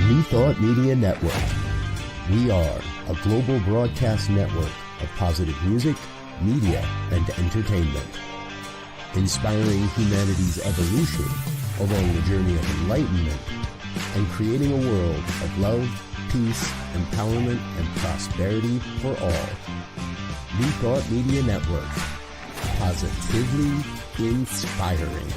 New Thought Media Network. We are a global broadcast network of positive music, media, and entertainment, inspiring humanity's evolution along the journey of enlightenment and creating a world of love, peace, empowerment, and prosperity for all. New Thought Media Network. Positively inspiring.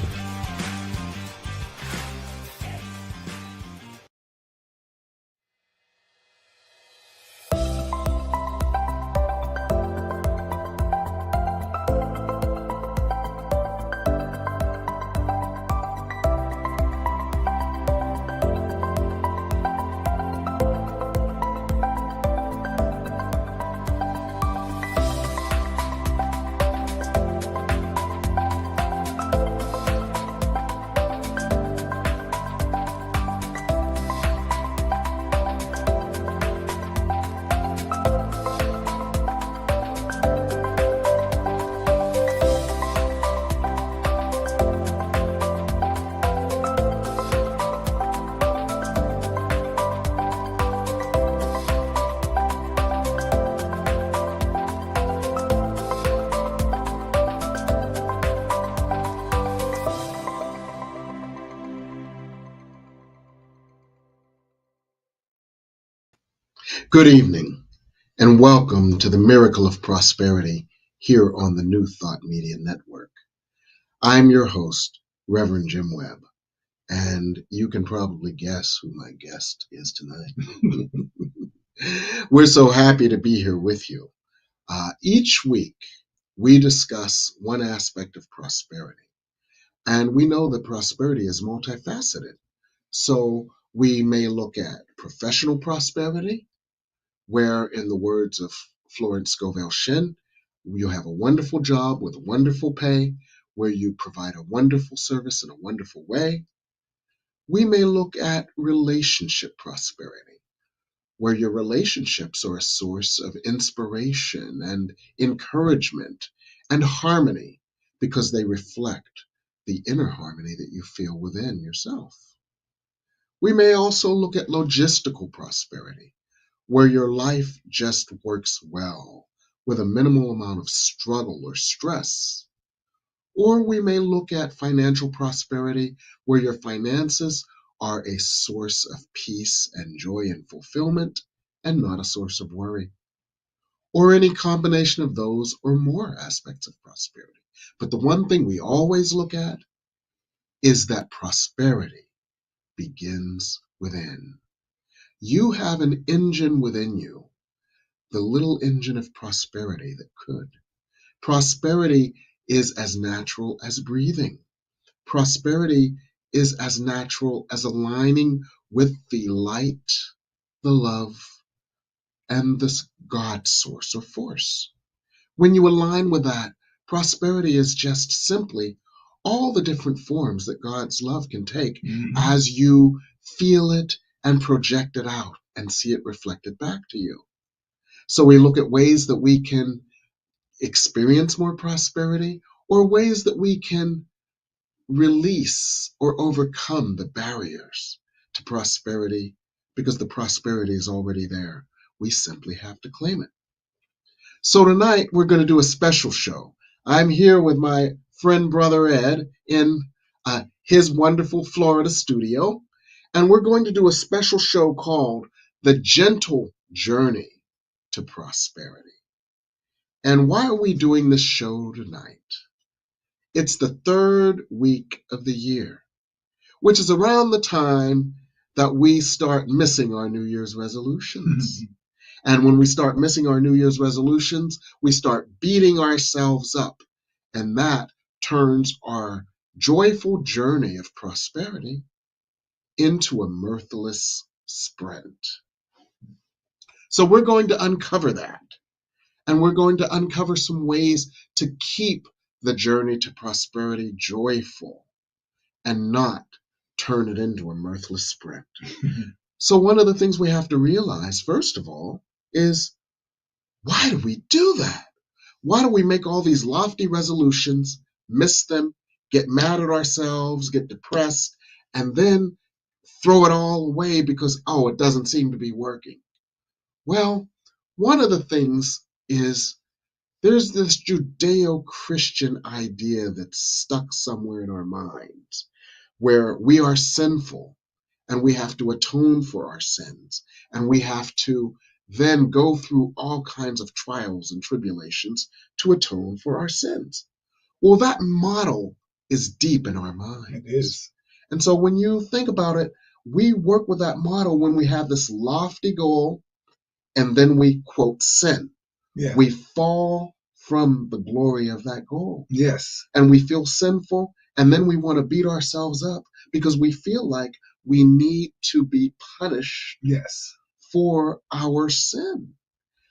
Good evening, and welcome to the Miracle of Prosperity here on the New Thought Media Network. I'm your host, Reverend Jim Webb, and you can probably guess who my guest is tonight. We're so happy to be here with you. Each week, we discuss one aspect of prosperity, and we know that prosperity is multifaceted. So we may look at professional prosperity, where, in the words of Florence Scovel Shinn, you have a wonderful job with wonderful pay, where you provide a wonderful service in a wonderful way. We may look at relationship prosperity, where your relationships are a source of inspiration and encouragement and harmony because they reflect the inner harmony that you feel within yourself. We may also look at logistical prosperity, where your life just works well with a minimal amount of struggle or stress. Or we may look at financial prosperity, where your finances are a source of peace and joy and fulfillment and not a source of worry. Or any combination of those or more aspects of prosperity. But the one thing we always look at is that prosperity begins within. You have an engine within you, the little engine of prosperity that could. Prosperity is as natural as breathing. Prosperity is as natural as aligning with the light, the love, and this God source or force. When you align with that, prosperity is just simply all the different forms that God's love can take as you feel it and project it out and see it reflected back to you. So we look at ways that we can experience more prosperity or ways that we can release or overcome the barriers to prosperity, because the prosperity is already there. We simply have to claim it. So tonight we're going to do a special show. I'm here with my friend brother Ed in his wonderful Florida studio, and we're going to do a special show called The Gentle Journey to Prosperity. And why are we doing this show tonight? It's the third week of the year, which is around the time that we start missing our New Year's resolutions. And when we start missing our New Year's resolutions, we start beating ourselves up. And that turns our joyful journey of prosperity into a mirthless sprint. So we're going to uncover that. And we're going to uncover some ways to keep the journey to prosperity joyful and not turn it into a mirthless sprint. So one of the things we have to realize, first of all, is why do we do that? Why do we make all these lofty resolutions, miss them, get mad at ourselves, get depressed, and then throw it all away because, oh, it doesn't seem to be working. Well, one of the things is there's this Judeo-Christian idea that's stuck somewhere in our minds where we are sinful and we have to atone for our sins and we have to then go through all kinds of trials and tribulations to atone for our sins. Well, that model is deep in our minds. It is. And so when you think about it, we work with that model when we have this lofty goal and then we, quote, sin. Yeah. We fall from the glory of that goal. Yes. And we feel sinful, and then we want to beat ourselves up because we feel like we need to be punished Yes. for our sin.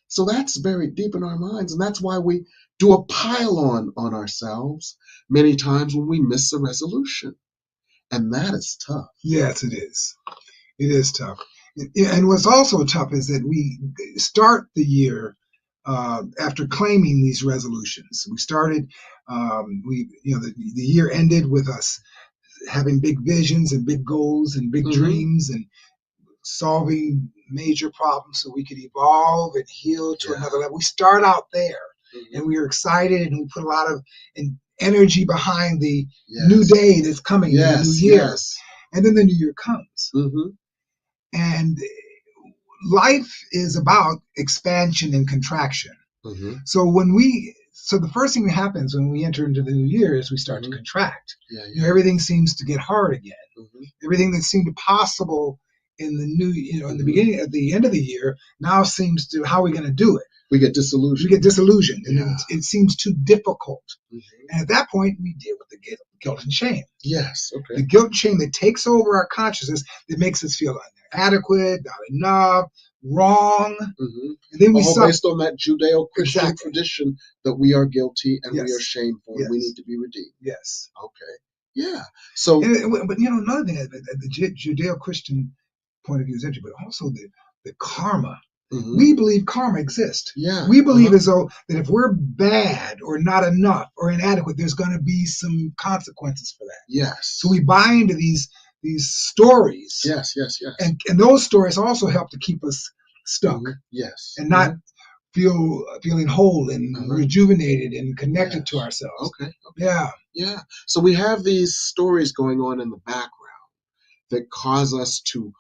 So that's very deep in our minds, and that's why we do a pile on ourselves many times when we miss a resolution. And that is tough. Yes, it is. It is tough. And what's also tough is that we start the year after claiming these resolutions. We started, the year ended with us having big visions and big goals and big dreams and solving major problems so we could evolve and heal to another level. We start out there and we are excited and we put a lot of energy behind the new day that's coming, the new year. And then the new year comes. And life is about expansion and contraction. So the first thing that happens when we enter into the new year is we start to contract. Everything seems to get hard again. Everything that seemed possible in the new, in the beginning, at the end of the year, now seems to, how are we going to do it? We get disillusioned. And it seems too difficult. And at that point, we deal with the guilt and shame. Yes, okay. The guilt and shame that takes over our consciousness, that makes us feel inadequate, not enough, wrong. And then we based on that Judeo-Christian tradition that we are guilty and we are shameful and we need to be redeemed. Yes. Okay. Yeah. So, but another thing, the Judeo-Christian point of view is interesting, but also the karma. We believe karma exists. We believe as though that if we're bad or not enough or inadequate, there's going to be some consequences for that. Yes. So we buy into these stories. Yes. And those stories also help to keep us stuck. Yes. And not feeling whole and rejuvenated and connected to ourselves. Okay. Yeah. So we have these stories going on in the background that cause us to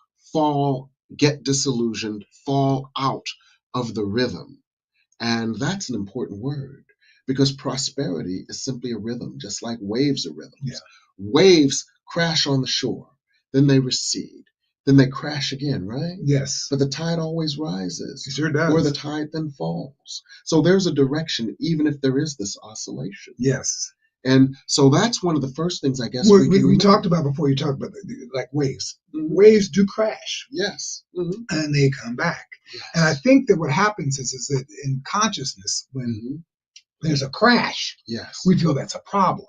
get disillusioned, fall out of the rhythm. And that's an important word because prosperity is simply a rhythm, just like waves are rhythms. Yeah. Waves crash on the shore, then they recede, then they crash again, right? Yes. But the tide always rises. It sure does. Or the tide then falls. So there's a direction, even if there is this oscillation. Yes. And so that's one of the first things, I guess, we talked about before. You talked about like waves. Waves do crash. Yes. And they come back. Yes. And I think that what happens is that in consciousness, when there's a crash, we feel that's a problem.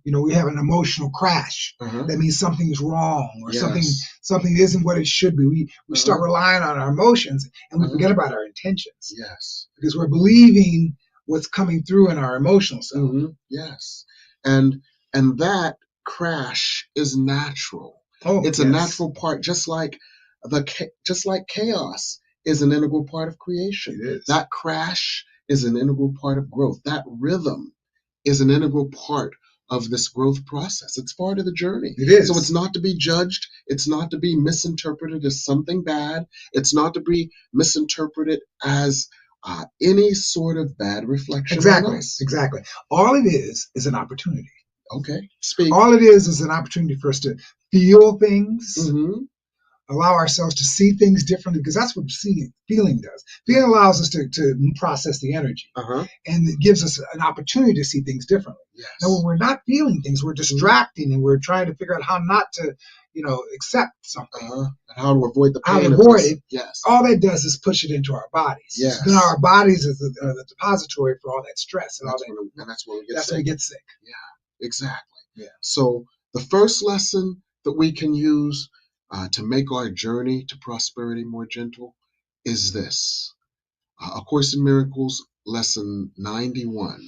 We have an emotional crash. That means something's wrong or something isn't what it should be. We start relying on our emotions and we forget about our intentions. Yes. Because we're believing what's coming through in our emotional self. Yes. And that crash is natural. It's a natural part, just like chaos is an integral part of creation. It is. That crash is an integral part of growth. That rhythm is an integral part of this growth process. It's part of the journey. It is. So it's not to be judged. It's not to be misinterpreted as something bad. It's not to be misinterpreted as any sort of bad reflection. Exactly. All it is an opportunity. Okay. Speak. All it is an opportunity for us to feel things, allow ourselves to see things differently, because that's what feeling does. Feeling allows us to process the energy, and it gives us an opportunity to see things differently. Yes. Now, when we're not feeling things, we're distracting, and we're trying to figure out how not to, accept something. And how to avoid the pain. How to avoid it. Yes. All that does is push it into our bodies. Yes. So then our bodies is the depository for all that stress and all that. And that's when we get That's sick. when we get sick. Yeah, exactly. Yeah. So the first lesson that we can use to make our journey to prosperity more gentle is this. A Course in Miracles, lesson 91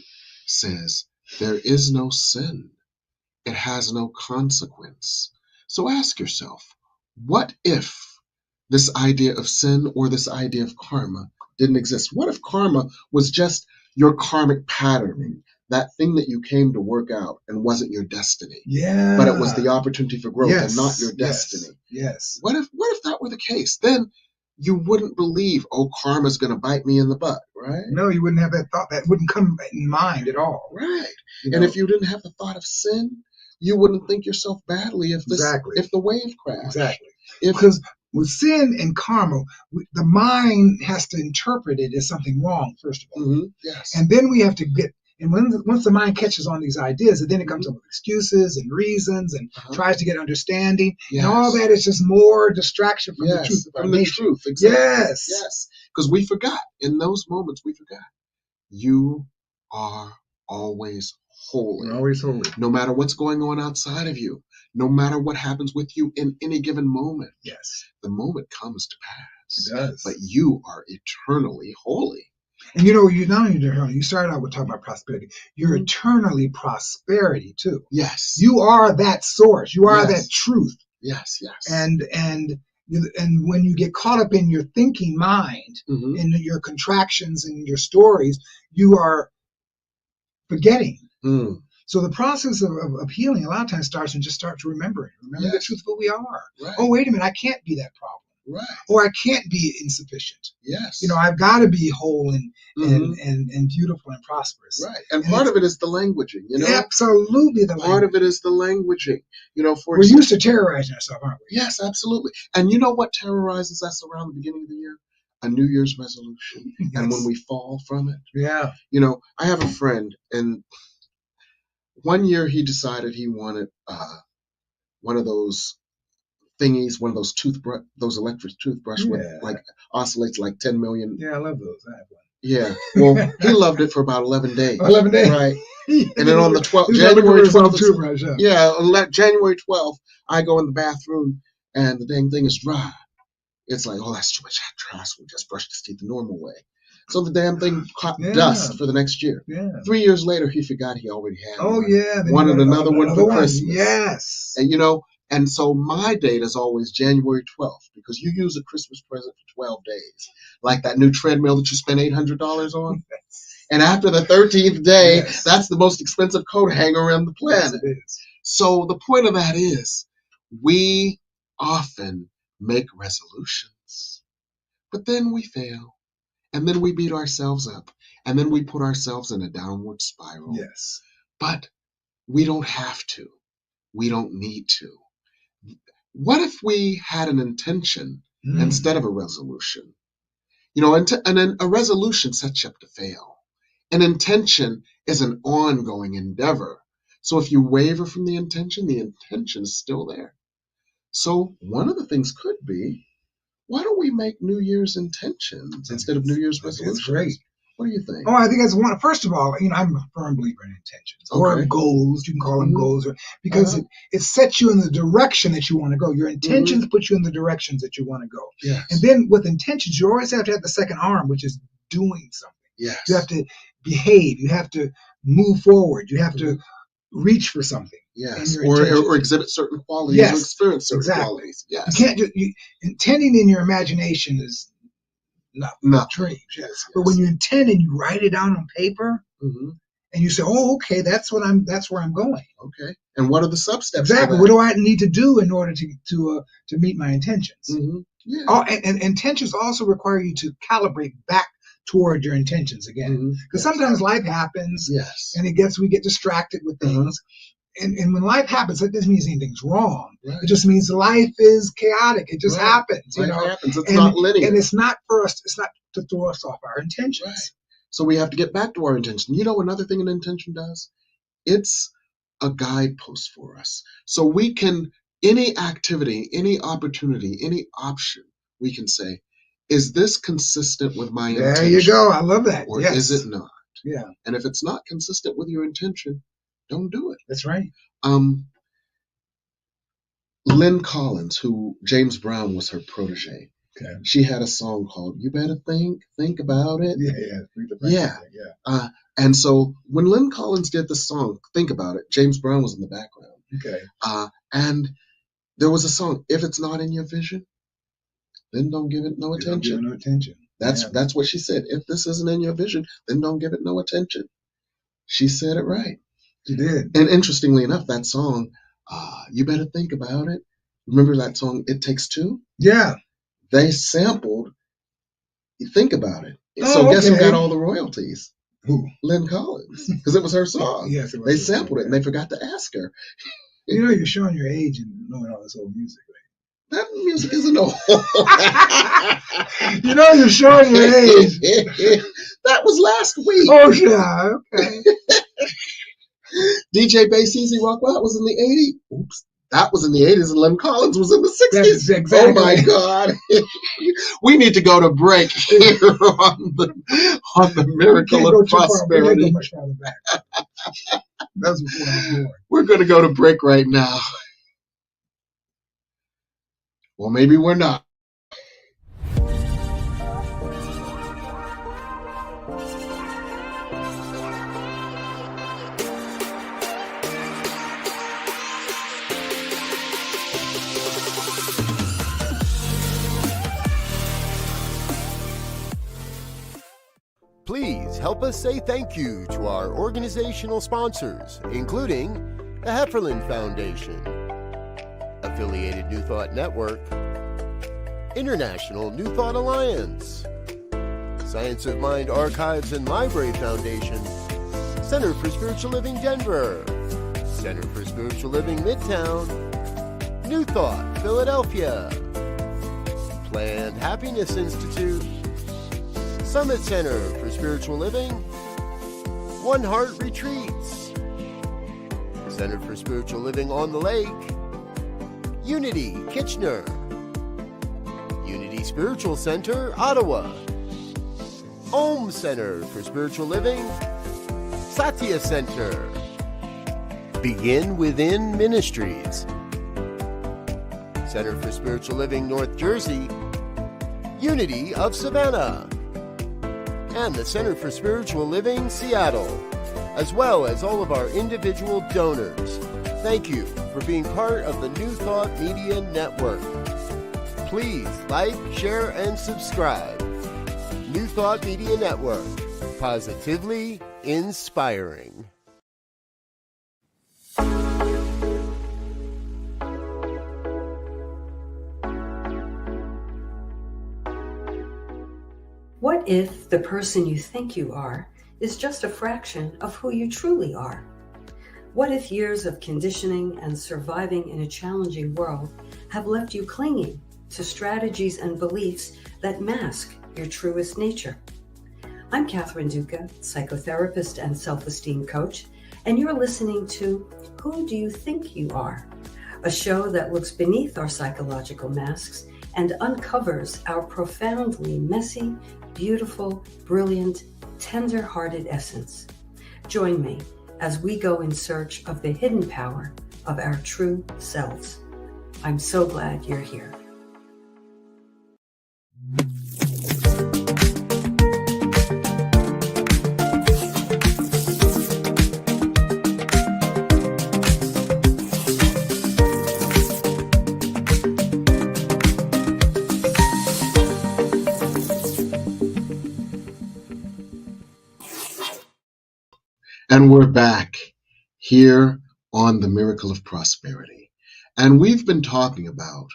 says, there is no sin. It has no consequence. So ask yourself, What if this idea of sin or this idea of karma didn't exist? What if karma was just your karmic patterning, that thing that you came to work out and wasn't your destiny, Yeah. but it was the opportunity for growth and not your Yes. destiny? Yes. What if that were the case? Then you wouldn't believe, oh, karma's going to bite me in the butt, right? No, you wouldn't have that thought. That wouldn't come in mind at all. Right. You And know? if you didn't have the thought of sin, you wouldn't think yourself badly if Exactly. if the wave crashed. Exactly. If Because with sin and karma, the mind has to interpret it as something wrong, first of all. yes. And then we have to get, and once the mind catches on these ideas, and then it comes up with excuses and reasons and tries to get understanding. Yes. And all that is just more distraction from the truth of our nature. Truth, exactly. Yes. Yes. Because we forgot, in those moments, we forgot. You are always holy. You're always holy. No matter what's going on outside of you, no matter what happens with you in any given moment. Yes. The moment comes to pass. It does. But you are eternally holy. And you not only eternally, you started out with talking about prosperity. You're eternally prosperity too. Yes. You are that source. You are that truth. Yes, yes. And when you get caught up in your thinking mind, in your contractions and your stories, you are forgetting. So the process of healing a lot of times starts and just start to remember the truth of who we are. Right. Oh, wait a minute, I can't be that problem. Right. Or I can't be insufficient. Yes. I've got to be whole and beautiful and prosperous. Right. And part of it is the languaging, Absolutely the part of it is the languaging. We're used to terrorizing ourselves, aren't we? Yes, absolutely. And you know what terrorizes us around the beginning of the year? A New Year's resolution. Yes. And when we fall from it. Yeah. I have a friend, and one year he decided he wanted one of those thingies, one of those those electric toothbrush with oscillates like 10 million. Yeah, I love those. I have one. Yeah. Well, he loved it for about 11 days. 11 days. Right. And then on the 12th, January 12th. January 12th, I go in the bathroom and the dang thing is dry. It's like, oh, that's too much dry. So we just brush his teeth the normal way. So the damn thing caught dust for the next year. Yeah. 3 years later, he forgot he already had one. Oh, yeah. Wanted another one for Christmas. Yes. And, and so my date is always January 12th because you use a Christmas present for 12 days. Like that new treadmill that you spent $800 on. And after the 13th day, that's the most expensive coat hanger around the planet. Yes, it is. So the point of that is we often make resolutions, but then we fail. And then we beat ourselves up. And then we put ourselves in a downward spiral. Yes. But we don't have to. We don't need to. What if we had an intention instead of a resolution? And a resolution sets you up to fail. An intention is an ongoing endeavor. So if you waver from the intention is still there. So one of the things could be, why don't we make New Year's intentions instead of New Year's resolutions? That's great. What do you think? Oh, I think that's one. First of all, I'm a firm believer in intentions or goals. You can call them goals, because it sets you in the direction that you want to go. Your intentions put you in the directions that you want to go. Yes. And then with intentions, you always have to have the second arm, which is doing something. Yes. You have to behave. You have to move forward. You have to reach for something. Yes. Or exhibit certain qualities or experience certain qualities. Yes. You can't intending in your imagination is not dreams. Yes. But when you intend and you write it down on paper, and you say, "Oh, okay, that's where I'm going." Okay. And what are the sub-steps? Exactly. What do I need to do in order to meet my intentions? Yeah. Oh, and intentions also require you to calibrate back toward your intentions again, because sometimes life happens, and we get distracted with things. And when life happens, that doesn't mean anything's wrong. Right. It just means life is chaotic. It just happens. Life happens. It's not linear. And it's not for us. It's not to throw us off our intentions. Right. So we have to get back to our intention. Another thing an intention does? It's a guidepost for us. So we can, any activity, any opportunity, any option, we can say, is this consistent with my intention? There you go. I love that. Or is it not? Yeah. And if it's not consistent with your intention, don't do it. That's right. Lynn Collins, who James Brown was her protege, she had a song called "You Better Think About It." And so when Lynn Collins did the song "Think About It," James Brown was in the background. Okay. And There was a song, if it's not in your vision, then don't give it no You don't give attention. it no attention. That's what she said. If this isn't in your vision, then don't give it no attention. She said it right. She did. And interestingly enough, that song, You Better Think About It. Remember that song, It Takes Two? Yeah. They sampled Think About It. Oh, So guess who okay. got all the royalties? Who? Lynn Collins, because it was her song. Yes, it was. They sampled it and they forgot to ask her. You know, you're showing your age and knowing all this old music, That music isn't old. right? You know, you're showing your age. That was last week. Oh, yeah. Okay. DJ Bass Easy Rockwell was in the 80s. Oops. That was in the 80s and Lynn Collins was in the 60s. That's exactly. Oh my God. We need to go to break here on the Miracle of Prosperity. We can't go much farther back. That's before I was born. We're going to go to break right now. Well, maybe we're not. Please help us say thank you to our organizational sponsors, including the Hefferland Foundation, Affiliated New Thought Network, International New Thought Alliance, Science of Mind Archives and Library Foundation, Center for Spiritual Living Denver, Center for Spiritual Living Midtown, New Thought Philadelphia, Planned Happiness Institute, Summit Center for Spiritual Living, One Heart Retreats, Center for Spiritual Living on the Lake, Unity Kitchener, Unity Spiritual Center, Ottawa, Om Center for Spiritual Living, Satya Center, Begin Within Ministries, Center for Spiritual Living North Jersey, Unity of Savannah, and the Center for Spiritual Living Seattle, as well as all of our individual donors. Thank you for being part of the New Thought Media Network. Please like, share, and subscribe. New Thought Media Network, positively inspiring. What if the person you think you are is just a fraction of who you truly are? What if years of conditioning and surviving in a challenging world have left you clinging to strategies and beliefs that mask your truest nature? I'm Catherine Duca, psychotherapist and self-esteem coach, and you're listening to Who Do You Think You Are? A show that looks beneath our psychological masks and uncovers our profoundly messy, beautiful, brilliant, tender-hearted essence. Join me as we go in search of the hidden power of our true selves. I'm so glad you're here. And we're back here on the Miracle of Prosperity. And we've been talking about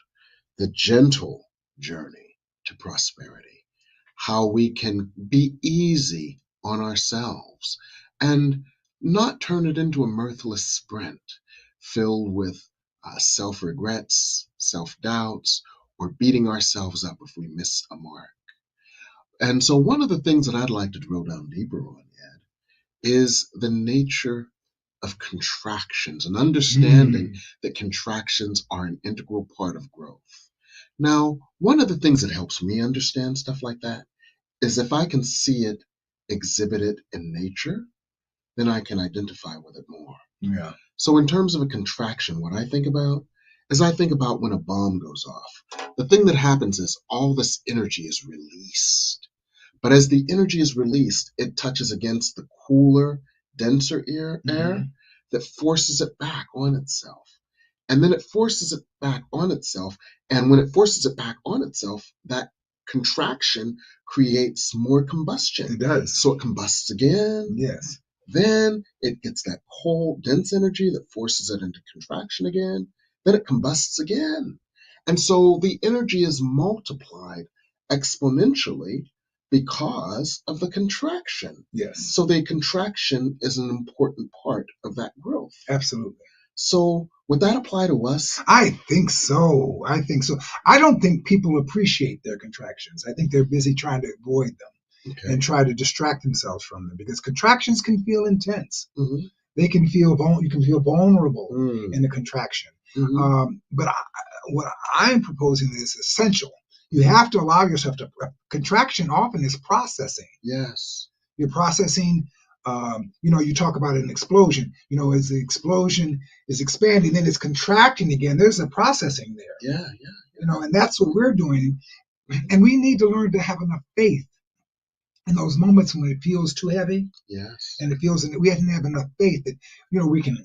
the gentle journey to prosperity, how we can be easy on ourselves and not turn it into a mirthless sprint filled with self-regrets, self-doubts, or beating ourselves up if we miss a mark. And so one of the things that I'd like to drill down deeper on, Ed, is the nature of contractions and understanding that contractions are an integral part of growth. Now, one of the things that helps me understand stuff like that is if I can see it, exhibit it in nature, then I can identify with it more. Yeah. So in terms of a contraction, what I think about is I think about when a bomb goes off. The thing that happens is all this energy is released. But as the energy is released, it touches against the cooler, denser air that forces it back on itself. and then it forces it back on itself. And when it forces it back on itself, that contraction creates more combustion. It does. So it combusts again. Yes. Then it gets that cold, dense energy that forces it into contraction again. Then it combusts again. And so the energy is multiplied exponentially because of the contraction. Yes. So the contraction is an important part of that growth. Absolutely. So would that apply to us? I think so. I think so. I don't think people appreciate their contractions. I think they're busy trying to avoid them Okay. and try to distract themselves from them, because contractions can feel intense. Mm-hmm. They can feel you can feel vulnerable Mm. in a contraction. Mm-hmm. But what I'm proposing is essential. You have to allow yourself to. Contraction often is processing. Yes. You're processing. You talk about an explosion. As the explosion is expanding, then it's contracting again. There's a processing there. Yeah. And that's what we're doing. And we need to learn to have enough faith in those moments when it feels too heavy. Yes. And it feels, we have to have enough faith that we can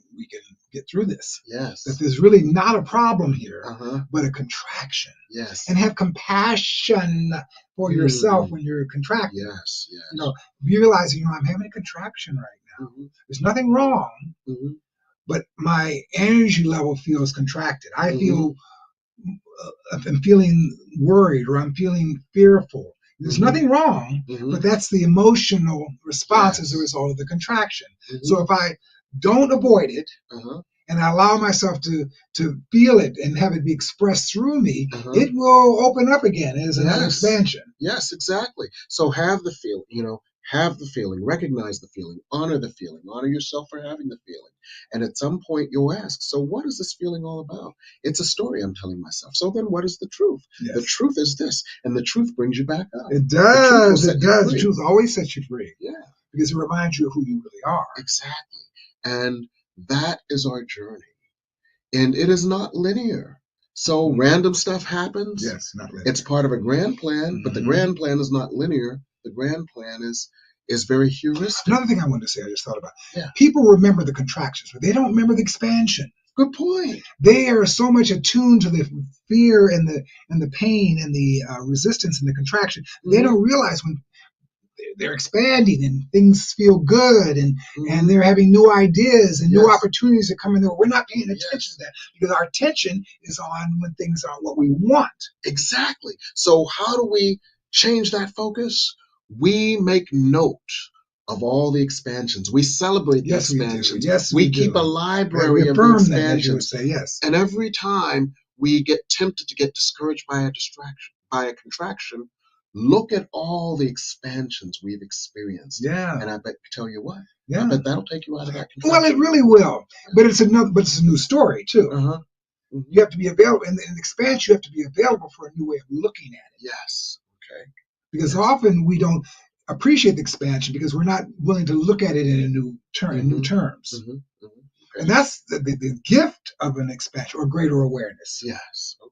get through this. Yes. That there's really not a problem here, Uh-huh. but a contraction. Yes. And have compassion for yourself when you're contracting. Yes. Realizing, I'm having a contraction right now. Mm-hmm. There's nothing wrong, Mm-hmm. but my energy level feels contracted. I Mm-hmm. feel, I'm feeling worried, or I'm feeling fearful. There's Mm-hmm. nothing wrong, Mm-hmm. but that's the emotional response as a Yes. result of the contraction. Mm-hmm. So if I don't avoid it, Uh-huh. and I allow myself to feel it and have it be expressed through me, Uh-huh. it will open up again as another Yes. expansion. Yes, exactly. So have the feeling, have the feeling, recognize the feeling, honor the feeling, honor yourself for having the feeling. And at some point you'll ask, so what is this feeling all about? It's a story I'm telling myself. So then what is the truth? Yes. The truth is this, and the truth brings you back up. It The truth will does. set It you does. free. The truth always sets you free, Yeah, because it reminds you of who you really are. exactly. And that is our journey. And it is not linear. So random stuff happens. Yes, not linear. It's part of a grand plan, but the grand plan is not linear. The grand plan is very heuristic. Another thing I wanted to say, I just thought about. Yeah. People remember the contractions, but they don't remember the expansion. Good point. They are so much attuned to the fear and the pain and the resistance and the contraction. They don't realize when they're expanding and things feel good, and they're having new ideas and new opportunities that come in there. We're not paying attention to that, because our attention is on when things aren't what we want. Exactly. So how do we change that focus? We make note of all the expansions. We celebrate the expansions. Yes, we keep a library of the expansions. Them, as you would say, yes. And every time we get tempted to get discouraged by a contraction, look at all the expansions we've experienced. Yeah. And I tell you what, yeah. I bet that'll take you out of that contraction. Well, it really will. But it's a new story too. Uh-huh. Mm-hmm. You have to be available in expansion. You have to be available for a new way of looking at it. Yes. Okay. Because often we don't appreciate the expansion because we're not willing to look at it in a new new terms. Mm-hmm. Mm-hmm. Okay. And that's the gift of an expansion, or greater awareness. Yes. Okay.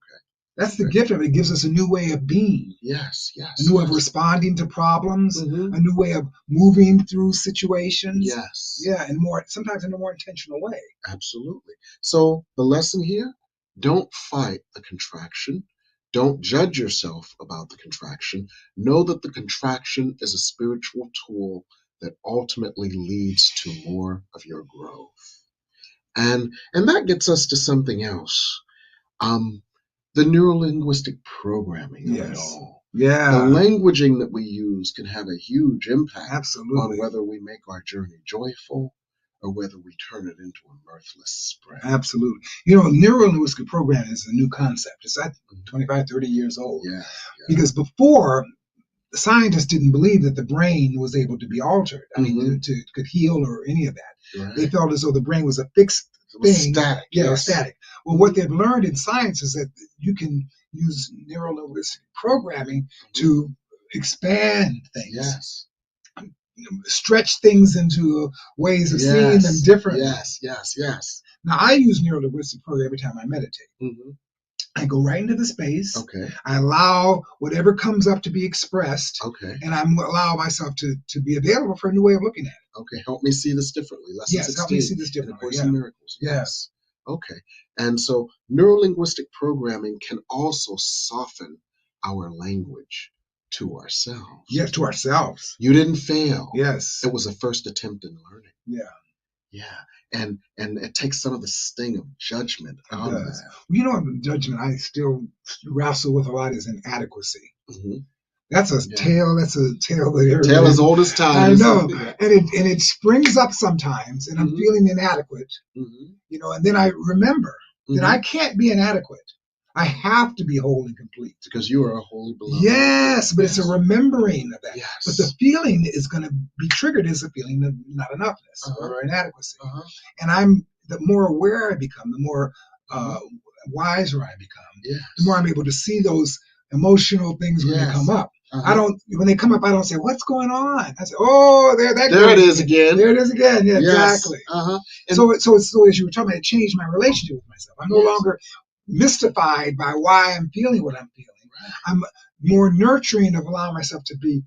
That's the gift of it. It gives us a new way of being. Yes. A new way of responding to problems. Mm-hmm. A new way of moving through situations. Yes. Yeah, and sometimes in a more intentional way. Absolutely. So the lesson here: don't fight the contraction. Don't judge yourself about the contraction. Know that the contraction is a spiritual tool that ultimately leads to more of your growth. And that gets us to something else. The neurolinguistic programming of it all. Yeah. The languaging that we use can have a huge impact Absolutely. on whether we make our journey joyful or whether we turn it into a mirthless spread. Absolutely. Neurolinguistic programming is a new concept. It's not 25, 30 years old. Yeah. Because before, the scientists didn't believe that the brain was able to be altered. I mean, could heal or any of that. Right. They felt as though the brain was a fixed thing. Static. Yeah, Yes. static. Well, what they've learned in science is that you can use neurolinguistic programming to expand things. Yes. Stretch things into ways of seeing them differently. Yes. Now, I use neurolinguistic programming every time I meditate. Mm-hmm. I go right into the space. Okay. I allow whatever comes up to be expressed. Okay. And I allow myself to be available for a new way of looking at it. Okay. Help me see this differently. Lessons Yes, help me see this in A differently. Course Yeah. in Miracles. Yes. Okay. And so neurolinguistic programming can also soften our language to ourselves. Yes, to ourselves. You didn't fail. Yes. It was a first attempt in learning. Yeah. Yeah. And it takes some of the sting of judgment It out of does. that. Well, you know, judgment I still wrestle with a lot is inadequacy. Mm-hmm. That's a Yeah. tale. That's a tale that everybody, Tale as old as time. I know, Yeah. and it springs up sometimes, and I'm Mhm. feeling inadequate. Mm-hmm. You know, and then I remember that Mm-hmm. I can't be inadequate. I have to be whole and complete. Because you are a holy beloved. Yes, but it's Yes. a remembering of that. Yes. But the feeling is going to be triggered as a feeling of not enoughness Uh-huh. or inadequacy. Uh-huh. And the more aware I become, the more Mhm. wiser I become, Yes. the more I'm able to see those emotional things when they Yes. come up. Uh-huh. When they come up, I don't say, what's going on? I say, oh, there it is again. There it is again. Yeah, Yes. exactly. Uh-huh. So as you were talking about, it changed my relationship with myself. I'm no Yes. longer mystified by why I'm feeling what I'm feeling. I'm more nurturing of allowing myself to be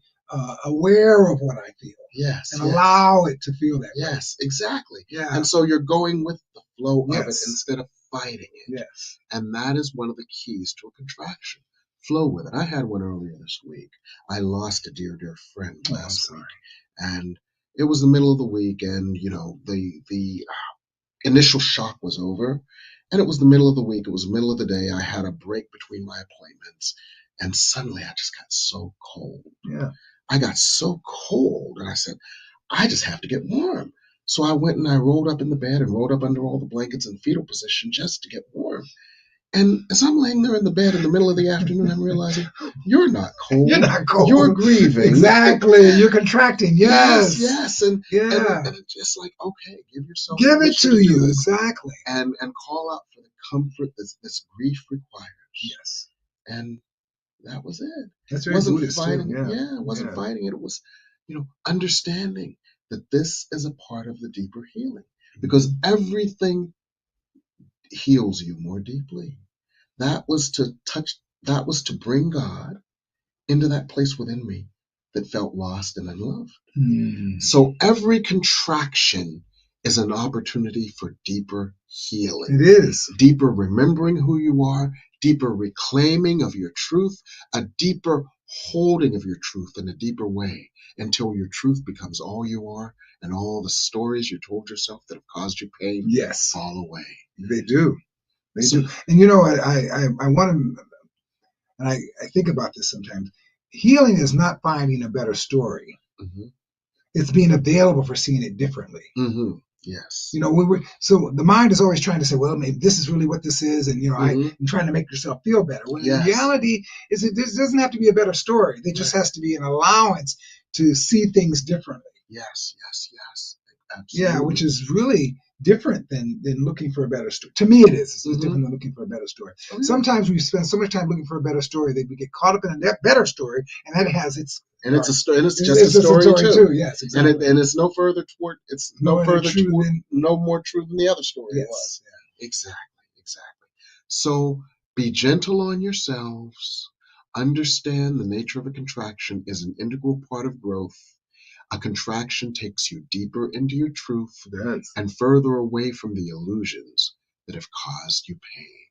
aware of what I feel. Yes. And yes. allow it to feel that way. Yes, exactly. Yeah. And so you're going with the flow of it Yes. instead of fighting it. Yes. And that is one of the keys to a contraction. Flow with it. I had one earlier this week. I lost a dear, dear friend last week. And it was the middle of the week, and the initial shock was over. And it was the middle of the week. It was the middle of the day. I had a break between my appointments. And suddenly I just got so cold. Yeah. I got so cold. And I said, I just have to get warm. So I went and I rolled up in the bed and rolled up under all the blankets in fetal position just to get warm. And as I'm laying there in the bed in the middle of the afternoon, I'm realizing, you're not cold. You're not cold. You're grieving. Exactly. You're contracting. Yes. Yes. And it's just like, okay, give yourself Give it permission to do you. this. Exactly. And call out for the comfort this grief requires. Yes. And that was it. That's very Wasn't Buddhist fighting too. it. Yeah, wasn't fighting it. It was, understanding that this is a part of the deeper healing. Because everything heals you more deeply. That was to bring God into that place within me that felt lost and unloved. So every contraction is an opportunity for deeper healing. It is. Deeper remembering who you are, deeper reclaiming of your truth, a deeper holding of your truth in a deeper way until your truth becomes all you are and all the stories you told yourself that have caused you pain fall away. They do. They do. And I want to, and I think about this sometimes. Healing is not finding a better story. Mm-hmm. It's being available for seeing it differently. Mm-hmm. Yes. So the mind is always trying to say, well, maybe this is really what this is, and I'm trying to make yourself feel better. When in reality, there doesn't have to be a better story. There just has to be an allowance to see things differently. Yes. Absolutely. Yeah, which is really different than looking for a better story. To me, it is. It's different than looking for a better story. Oh, yeah. Sometimes we spend so much time looking for a better story that we get caught up in a better story, and that has its. And it's a story, and it's just a story too. Yes, exactly. And it's no further toward. It's no further toward. No more true than the other story was. Yeah. Exactly. So be gentle on yourselves. Understand the nature of a contraction is an integral part of growth. A contraction takes you deeper into your truth and further away from the illusions that have caused you pain.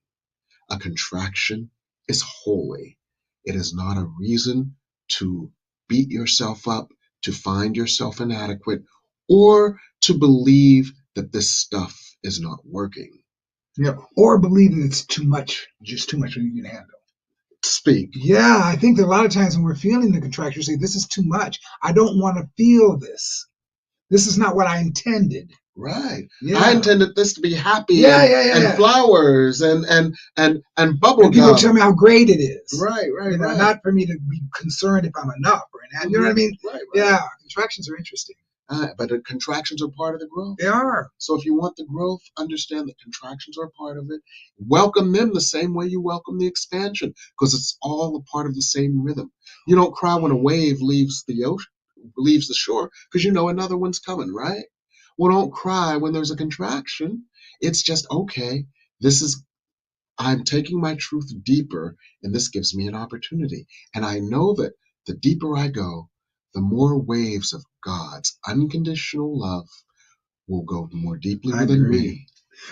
A contraction is holy. It is not a reason to beat yourself up, to find yourself inadequate, or to believe that this stuff is not working. Yeah, or believe that it's too much, just too much for you to handle. Speak. Yeah, I think that a lot of times when we're feeling the contraction, we say, this is too much. I don't want to feel this. This is not what I intended. Right. Yeah. I intended this to be happy and flowers and bubble gum. People tell me how great it is. Right. Not for me to be concerned if I'm enough or not. You know what I mean? Right. Yeah, contractions are interesting. But contractions are part of the growth. They are. So if you want the growth, understand that contractions are a part of it. Welcome them the same way you welcome the expansion, because it's all a part of the same rhythm. You don't cry when a wave leaves the shore, because you know another one's coming, right? Well, don't cry when there's a contraction. It's just, okay, I'm taking my truth deeper, and this gives me an opportunity. And I know that the deeper I go, the more waves of God's unconditional love will go more deeply within me.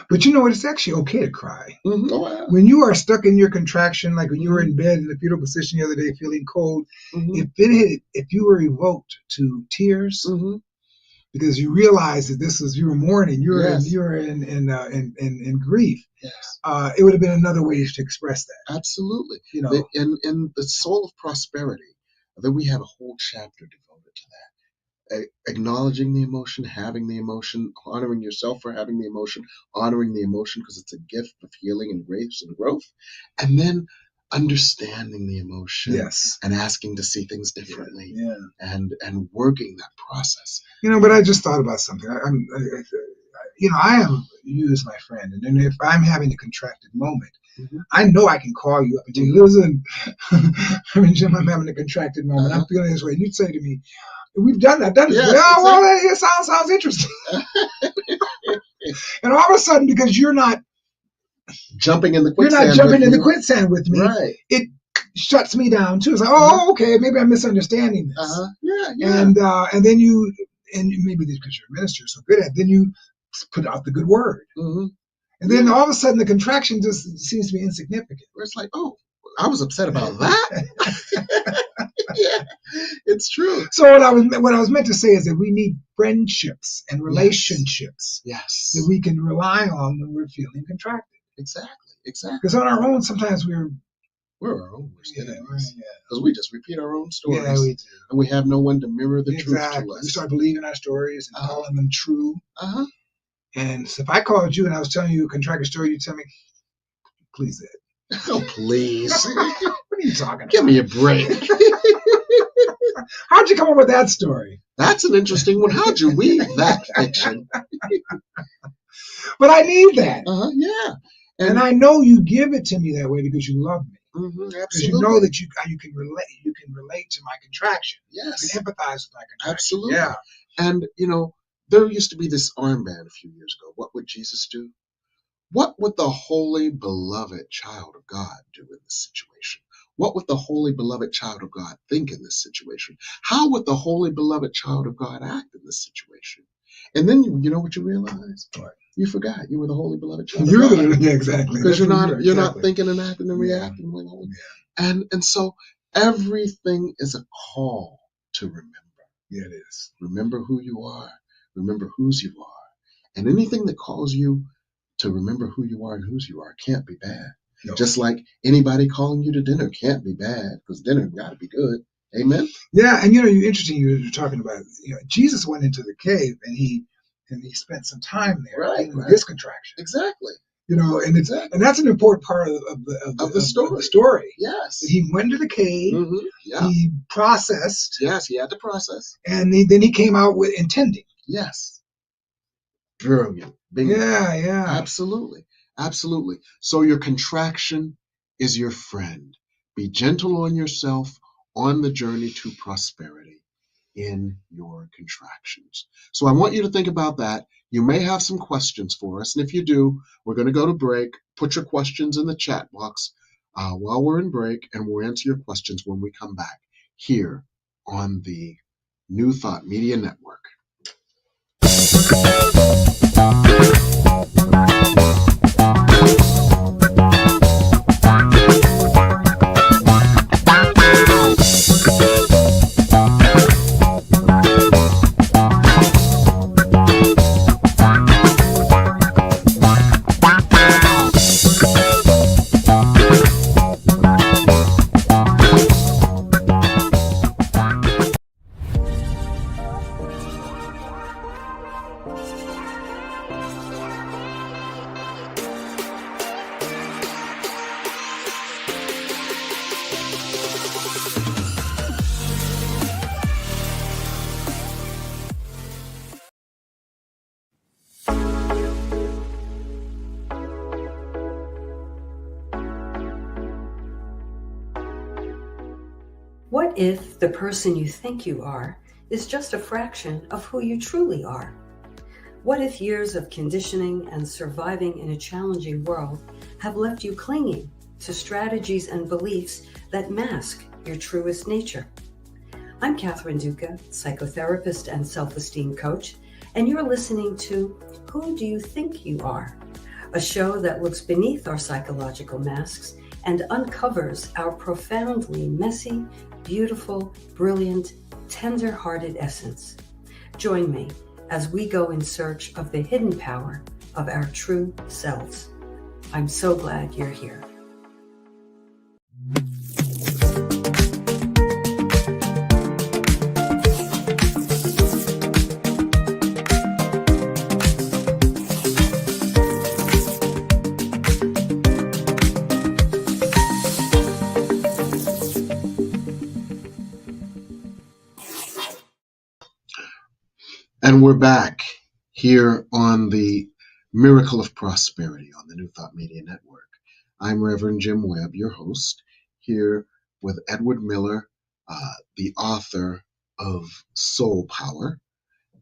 But you know what? It's actually okay to cry. Mm-hmm. Oh, yeah. When you are stuck in your contraction, like when you were in bed in the fetal position the other day feeling cold, Mm-hmm. if you were evoked to tears, Mm-hmm. because you realized that you were mourning, you were Yes. in grief, Yes. it would have been another way to express that. Absolutely. You know, In the Soul of Prosperity, then we have a whole chapter devoted to that. Acknowledging the emotion, having the emotion, honoring yourself for having the emotion, honoring the emotion because it's a gift of healing and grace and growth, and then understanding the emotion yes, and asking to see things differently, yeah. and working that process. You know, but I just thought about something. I am you as my friend, and then if I'm having a contracted moment, Mm-hmm. I know I can call you up and tell you, listen, I mean, Jim, I'm having a contracted moment. I'm feeling this way. And you'd say to me, we've done that. Done this. Yes, Yeah, well, exactly. it sounds interesting. And all of a sudden, because you're not jumping in the you're quicksand not jumping in with the me. quicksand with me, Right. it shuts me down too. It's like, oh, okay, maybe I'm misunderstanding this. Yeah. And then maybe because you're a minister, so good at it, then you put out the good word. Mm-hmm. And then all of a sudden the contraction just seems to be insignificant. It's like, oh, I was upset about that. Yeah, it's true. So what I was meant to say is that we need friendships and relationships that we can rely on when we're feeling contracted. Exactly. Because on our own, sometimes we're our own worst enemies. Right, because we just repeat our own stories. Yeah, we do. And we have no one to mirror the truth to us. We start believing our stories and calling them true. And so if I called you and I was telling you a contracted story, you'd tell me, please, Ed. Oh, please. What are you talking about? Give me a break. How'd you come up with that story? That's an interesting one. How'd you weave that fiction? But I need that. Yeah. And I know you give it to me that way because you love me. Mm-hmm, because you know that you can relate. You can relate to my contraction. Yes. You can empathize with my contraction. Absolutely. Yeah. And there used to be this armband a few years ago. What would Jesus do? What would the holy beloved child of God do in this situation? What would the holy beloved child of God think in this situation? How would the holy beloved child of God act in this situation? And then you know what you realize? What? You forgot you were the holy beloved child of God. Yeah, exactly. Because you're not thinking and acting and reacting like holy. Yeah. And so everything is a call to remember. Yeah, it is. Remember who you are. Remember whose you are. And anything that calls you to remember who you are and whose you are can't be bad. No. Just like anybody calling you to dinner can't be bad, because dinner got to be good. Amen? Yeah, and you're interesting. You're talking about Jesus went into the cave and he spent some time there with his contraction. Exactly. And that's an important part of the story. Yes. He went to the cave. Mm-hmm. Yeah. He processed. Yes, he had to process. And then he came out with intending. Yes. Brilliant. Bingo. Yeah. Absolutely. So your contraction is your friend. Be gentle on yourself on the journey to prosperity in your contractions. So I want you to think about that. You may have some questions for us. And if you do, we're going to go to break. Put your questions in the chat box while we're in break, and we'll answer your questions when we come back here on the New Thought Media Network. What if the person you think you are is just a fraction of who you truly are? What if years of conditioning and surviving in a challenging world have left you clinging to strategies and beliefs that mask your truest nature? I'm Catherine Duca, psychotherapist and self-esteem coach, and you're listening to Who Do You Think You Are? a show that looks beneath our psychological masks and uncovers our profoundly messy, beautiful, brilliant, tender-hearted essence. Join me as we go in search of the hidden power of our true selves. I'm so glad you're here. And we're back here on the Miracle of Prosperity on the New Thought Media Network. I'm Reverend Jim Webb, your host, here with Edward Miller, the author of Soul Power,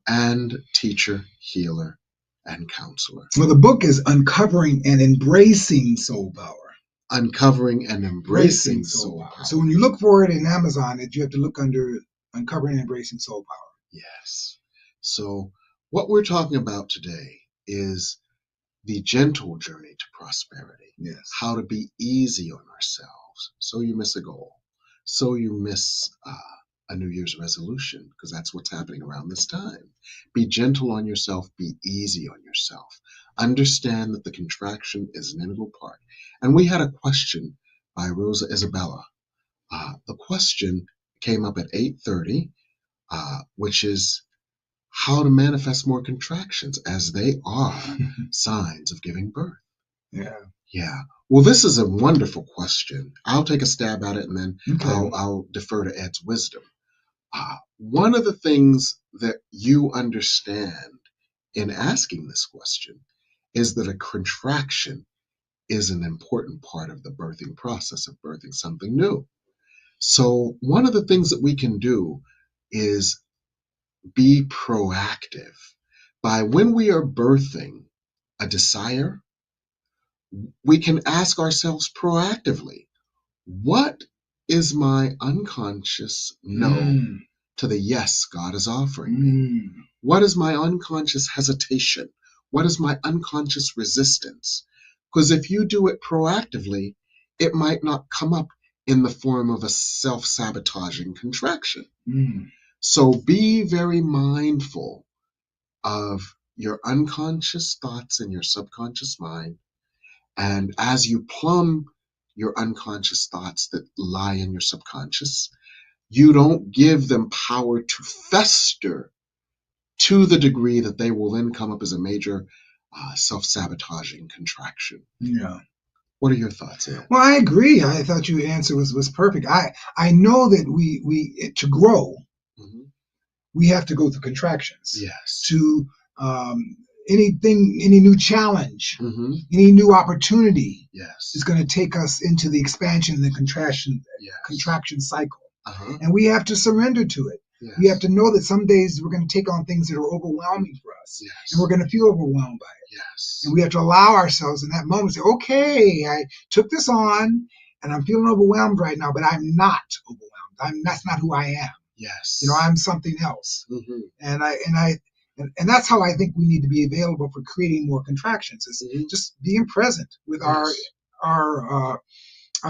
and teacher, healer, and counselor. Well, the book is Uncovering and Embracing Soul Power. Uncovering and Embracing Soul Power. So when you look for it in Amazon, you have to look under Uncovering and Embracing Soul Power. Yes. So what we're talking about today is the gentle journey to prosperity. Yes. How to be easy on ourselves so you miss a goal, so you miss a New Year's resolution, because that's what's happening around this time. Be gentle on yourself, be easy on yourself. Understand that the contraction is an integral part. And we had a question by Rosa Isabella. The question came up at 8:30, which is how to manifest more contractions, as they are signs of giving birth. Yeah. Well, this is a wonderful question. I'll take a stab at it, and then I'll defer to Ed's wisdom. One of the things that you understand in asking this question is that a contraction is an important part of the birthing process of birthing something new. So one of the things that we can do is be proactive by, when we are birthing a desire, we can ask ourselves proactively, what is my unconscious no to the yes God is offering me? What is my unconscious hesitation? What is my unconscious resistance? Because if you do it proactively, it might not come up in the form of a self-sabotaging contraction. So be very mindful of your unconscious thoughts in your subconscious mind. And as you plumb your unconscious thoughts that lie in your subconscious, you don't give them power to fester to the degree that they will then come up as a major self-sabotaging contraction. Yeah. What are your thoughts, Ed? Well, I agree. I thought your answer was perfect. I know that we to grow, we have to go through contractions. Yes. To any new challenge, any new opportunity, is going to take us into the expansion and the contraction cycle. And we have to surrender to it. We have to know that some days we're going to take on things that are overwhelming for us, and we're going to feel overwhelmed by it. And we have to allow ourselves in that moment to say, okay, I took this on and I'm feeling overwhelmed right now, but I'm not overwhelmed. That's not who I am. I'm something else. And that's how I think we need to be available for creating more contractions, is just being present with our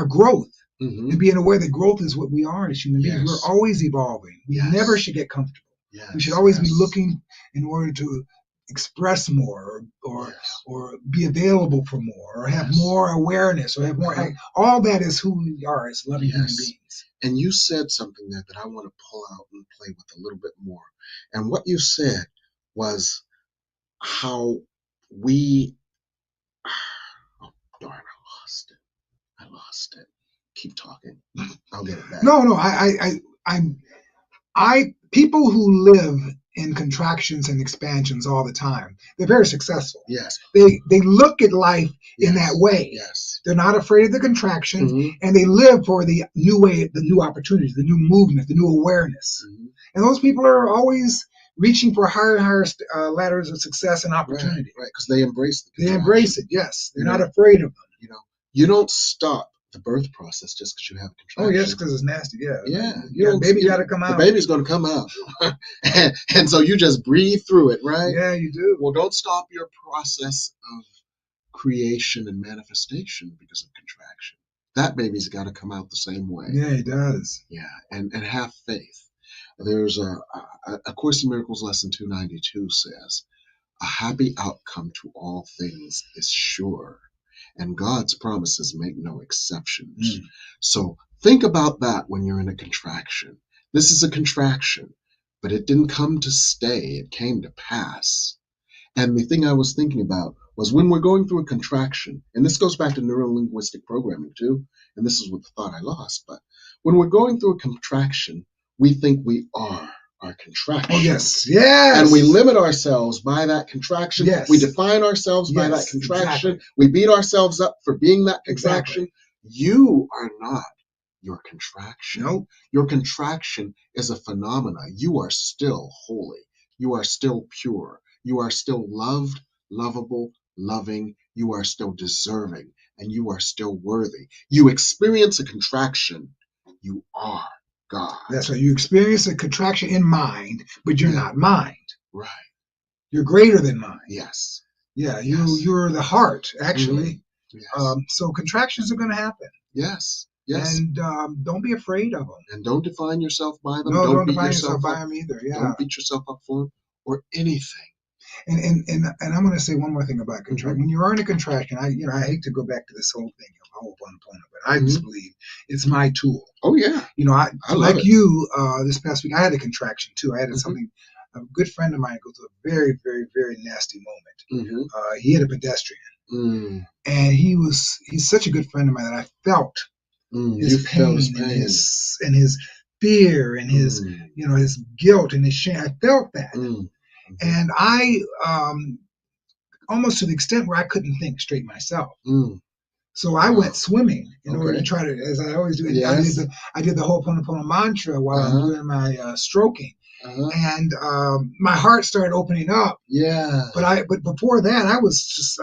growth. And being aware that growth is what we are as human beings. We're always evolving. We never should get comfortable. We should always be looking in order to express more, or be available for more, or have more awareness, or have more. All that is who we are as loving human beings. And you said something there that I want to pull out and play with a little bit more. And what you said was how we. Oh, darn! I lost it. Keep talking. I'll get it back. No. People who live in contractions and expansions all the time, they're very successful. They look at life in that way. They're not afraid of the contractions, and they live for the new way, the new opportunities, the new movement, the new awareness. And those people are always reaching for higher and higher ladders of success and opportunity. Right, because they embrace it. They embrace it. Yes, they're not afraid of them. You don't stop the birth process just because you have a contraction. Oh, yes, because it's nasty. Yeah. The baby got to come out. The baby's going to come out. and so you just breathe through it, right? Yeah, you do. Well, don't stop your process of creation and manifestation because of contraction. That baby's got to come out the same way. Yeah, it does. Yeah, and have faith. There's a Course in Miracles lesson 292 says, a happy outcome to all things is sure, and God's promises make no exceptions. So think about that when you're in a contraction. This is a contraction, but it didn't come to stay. It came to pass. And the thing I was thinking about was when we're going through a contraction, and this goes back to neuro-linguistic programming too, and this is what the thought I lost, but when we're going through a contraction, we think we are our contraction. Oh, yes, yes. And we limit ourselves by that contraction. Yes. We define ourselves by that contraction. Exactly. We beat ourselves up for being that contraction. Exactly. You are not your contraction. Nope. Your contraction is a phenomena. You are still holy. You are still pure. You are still loved, lovable, loving. You are still deserving, and you are still worthy. You experience a contraction. You are God. That's right. You experience a contraction in mind, but you're not mind. Right. You're greater than mind. Yes. Yeah, you're the heart, actually. Yes. So contractions are going to happen. Yes. Yes. And don't be afraid of them. And don't define yourself by them. No, don't beat define yourself by them either. Yeah. Don't beat yourself up for them or anything. And I'm going to say one more thing about contraction. When you are in a contraction, I hate to go back to this whole thing of Ho'oponopono, but I just believe it's my tool. Oh yeah. I like it. you. This past week, I had a contraction too. I had something. A good friend of mine goes through a very, very, very nasty moment. He hit a pedestrian, and he's such a good friend of mine that I felt his pain and his fear and his his guilt and his shame. I felt that. And I, almost to the extent where I couldn't think straight myself. So I went swimming in order to try to, as I always do. Yes. I did the Ho'oponopono mantra while I'm doing my stroking. And my heart started opening up. Yeah. But before that, I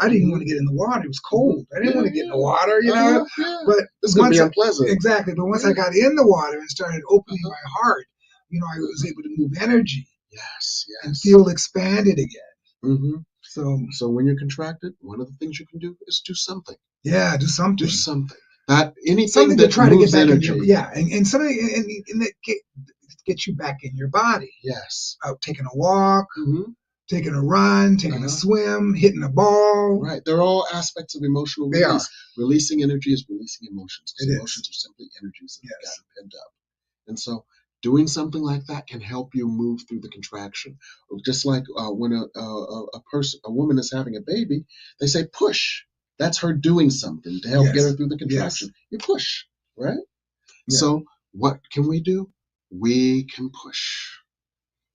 didn't even want to get in the water. It was cold. I didn't want to get in the water, Yeah. But it's going to be unpleasant. Exactly. But once I got in the water and started opening my heart, I was able to move energy. Yes. And feel expanded again. So when you're contracted, one of the things you can do is do something. Yeah, do something. Do something. Anything something that to try to get back energy. and something and that get you back in your body. Yes. Taking a walk, taking a run, taking a swim, hitting a ball. Right. They're all aspects of emotional release. They are. Releasing energy is releasing emotions. Emotions are simply energies that have gotten pent up. And so doing something like that can help you move through the contraction. Just like when a woman is having a baby, they say push. That's her doing something to help get her through the contraction. Yes. You push, right? Yeah. So what can we do? We can push.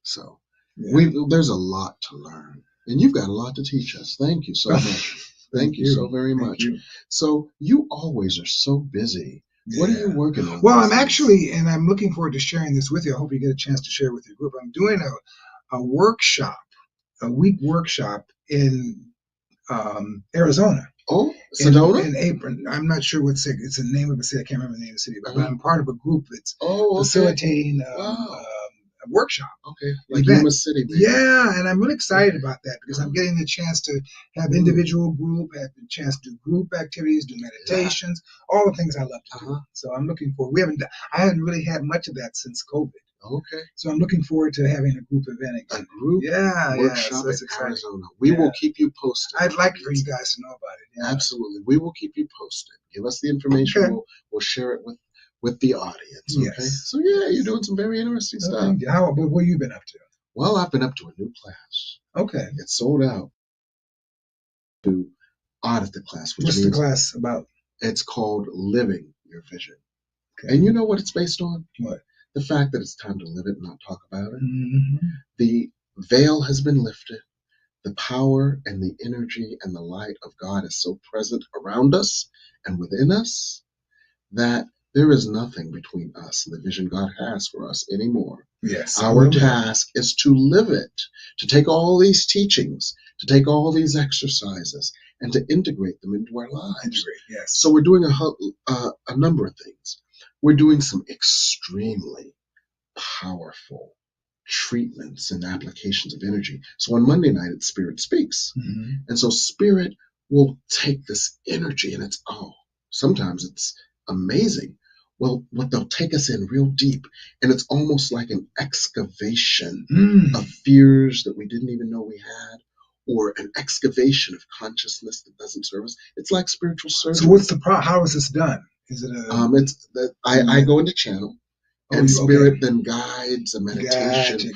So there's a lot to learn, and you've got a lot to teach us. Thank you so much. Thank you so very much. So you always are so busy. Yeah. What are you working on? Well, I'm looking forward to sharing this with you. I hope you get a chance to share with your group. I'm doing a workshop, a week workshop in Arizona. Oh, Sedona? In April. I'm not sure it's the name of the city. I can't remember the name of the city, but I'm part of a group that's facilitating a workshop. Okay, like Yuma City, maybe. Yeah, and I'm really excited about that because I'm getting the chance to have individual group, have the chance to do group activities, do meditations, all the things I love to do. So I'm looking forward. I haven't really had much of that since COVID. Okay. So I'm looking forward to having a group event again. A group workshop so that's in exciting. Arizona. We will keep you posted. I'd like for you guys to know about it. Yeah. Absolutely. We will keep you posted. Give us the information. Okay. We'll share it with the audience. Okay. Yes. So you're doing some very interesting stuff. But what have you been up to? Well, I've been up to a new class. Okay. It's sold out. To audit the class. What's the class about? It's called Living Your Vision. Okay. And you know what it's based on? What? The fact that it's time to live it, not talk about it. Mm-hmm. The veil has been lifted. The power and the energy and the light of God is so present around us and within us that there is nothing between us and the vision God has for us anymore. Yes. Our task is to live it, to take all these teachings, to take all these exercises, and to integrate them into our lives. Yes. So we're doing a number of things. We're doing some extremely powerful treatments and applications of energy. So on Monday night, it's Spirit Speaks. Mm-hmm. And so Spirit will take this energy and sometimes it's amazing. Well, what they'll take us in real deep, and it's almost like an excavation of fears that we didn't even know we had, or an excavation of consciousness that doesn't serve us. It's like spiritual surgery. So what's the how is this done? Is it a it's that I go into channel, and spirit then guides a meditation,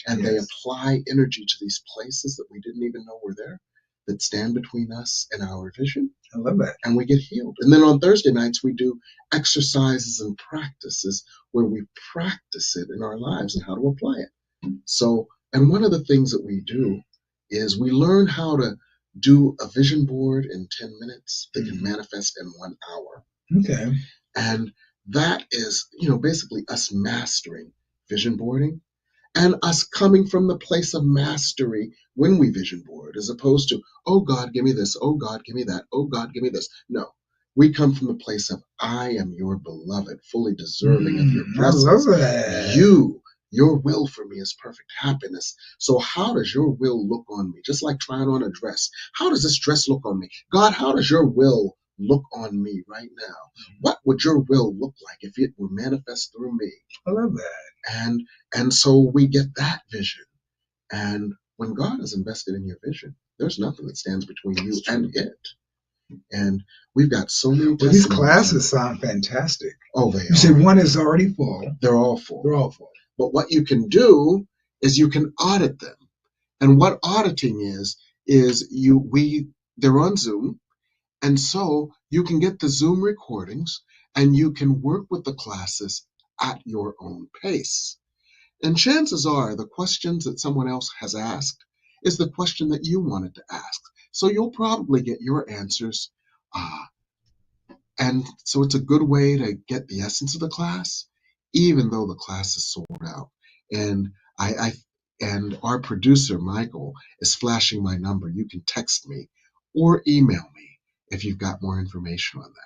and they apply energy to these places that we didn't even know were there, that stand between us and our vision. I love that. And we get healed. And then on Thursday nights, we do exercises and practices where we practice it in our lives and how to apply it. So, and one of the things that we do is we learn how to do a vision board in 10 minutes that can manifest in 1 hour. Okay. And that is, basically us mastering vision boarding, and us coming from the place of mastery when we vision board, as opposed to, oh God, give me this, oh God, give me that, oh God, give me this. No, we come from the place of, I am your beloved, fully deserving of your blessings. I love that. Your will for me is perfect happiness. So how does your will look on me? Just like trying on a dress. How does this dress look on me? God, how does your will look on me right now? What would your will look like if it were manifest through me? I love that. And so we get that vision. And when God is invested in your vision, there's nothing that stands between you and it. And we've got so many. Well, these classes sound fantastic. Oh, they are. You say one is already full. They're all full. They're all full. But what you can do is you can audit them. And what auditing is they're on Zoom. And so you can get the Zoom recordings and you can work with the classes at your own pace. And chances are the questions that someone else has asked is the question that you wanted to ask. So you'll probably get your answers. And so it's a good way to get the essence of the class, even though the class is sold out. And and our producer, Michael, is flashing my number. You can text me or email me if you've got more information on that.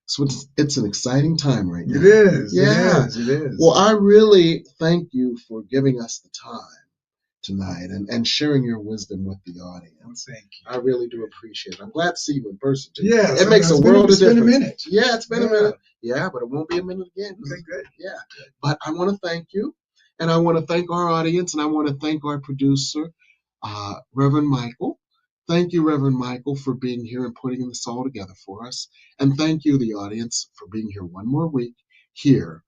So it's an exciting time right now. It is. Yeah. It is. Well, I really thank you for giving us the time tonight and sharing your wisdom with the audience. Thank you. I really do appreciate it. I'm glad to see you in person too. Yes, it makes a world of difference. It's been a minute. Yeah, it's been a minute. Yeah, but it won't be a minute again. Okay, good. Yeah. But I want to thank you, and I want to thank our audience, and I want to thank our producer, Reverend Michael. Thank you, Reverend Michael, for being here and putting this all together for us. And thank you, the audience, for being here one more week here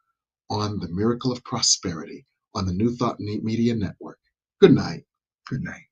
on the Miracle of Prosperity on the New Thought Media Network. Good night. Good night.